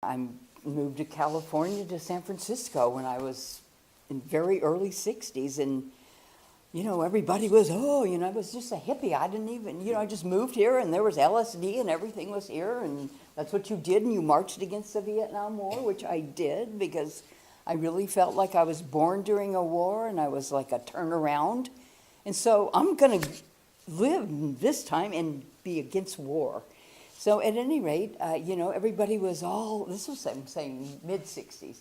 I moved to California, to San Francisco, when I was in very early 60s, and everybody was, I was just a hippie. I didn't even, I just moved here, and there was LSD and everything was here, and that's what you did, and you marched against the Vietnam War, which I did because I really felt like I was born during a war, and I was like a turnaround. And so I'm going to live this time and be against war. So at any rate, everybody was this was, I'm saying, mid-60s.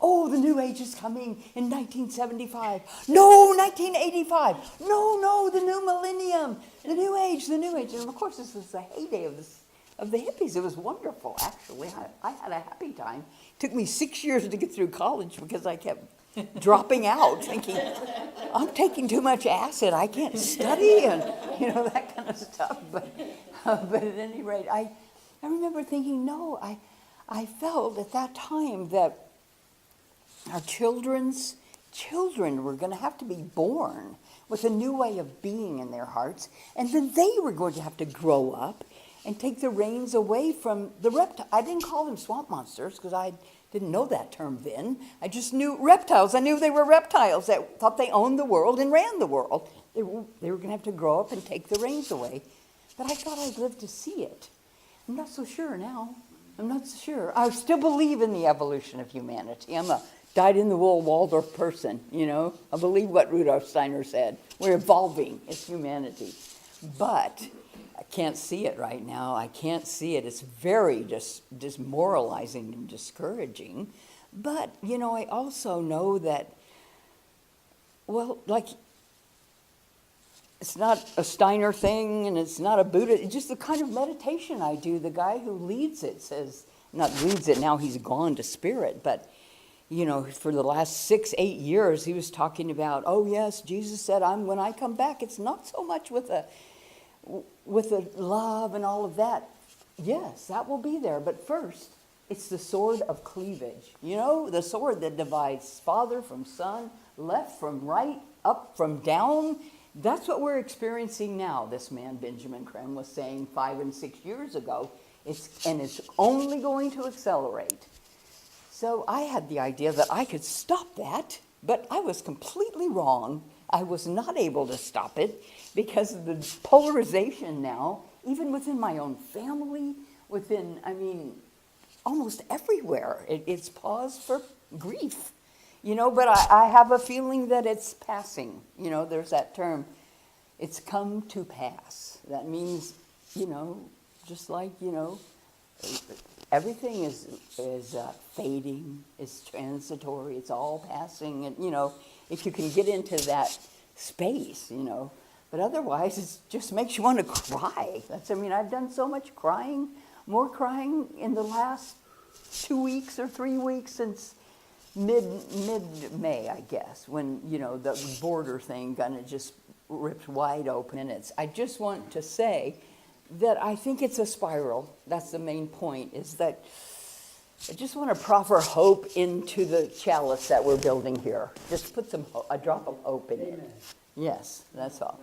Oh, the New Age is coming in 1975. No, 1985. No, the new millennium. The New Age, the New Age. And of course, this was the heyday of the hippies. It was wonderful, actually. I had a happy time. It took me 6 years to get through college because I kept dropping out, thinking, I'm taking too much acid. I can't study, and that kind of stuff. But at any rate, I remember thinking, no, I felt at that time that our children were going to have to be born with a new way of being in their hearts, and then they were going to have to grow up and take the reins away from the reptiles. I didn't call them swamp monsters because I didn't know that term then. I just knew reptiles. I knew they were reptiles that thought they owned the world and ran the world. They were going to have to grow up and take the reins away. But I thought I'd live to see it. I'm not so sure now. I'm not so sure. I still believe in the evolution of humanity. I'm a dyed-in-the-wool Waldorf person, I believe what Rudolf Steiner said. We're evolving as humanity. But I can't see it right now. I can't see it. It's very demoralizing and discouraging. But, I also know that, it's not a Steiner thing and it's not a Buddha. It's just the kind of meditation I do. The guy who leads it says, not leads it, now he's gone to spirit, but for the last 6-8 years, he was talking about, oh yes, Jesus said, when I come back, it's not so much with the love and all of that. Yes, that will be there. But first, it's the sword of cleavage. The sword that divides father from son, left from right, up from down. That's what we're experiencing now, this man Benjamin Creme was saying 5 and 6 years ago. It's only going to accelerate. So I had the idea that I could stop that, but I was completely wrong. I was not able to stop it because of the polarization now, even within my own family, almost everywhere. It's pause for grief, but I have a feeling that it's passing. There's that term, it's come to pass. That means, just like, everything is fading, is transitory, it's all passing, and if you can get into that space, but otherwise it just makes you want to cry. I've done so much crying, more crying in the last 2 weeks or 3 weeks since mid-May, I guess, when the border thing kind of just ripped wide open. And I just want to say that I think it's a spiral. That's the main point, is that I just want to proffer hope into the chalice that we're building here. Just put a drop of hope in it. Yes, that's all.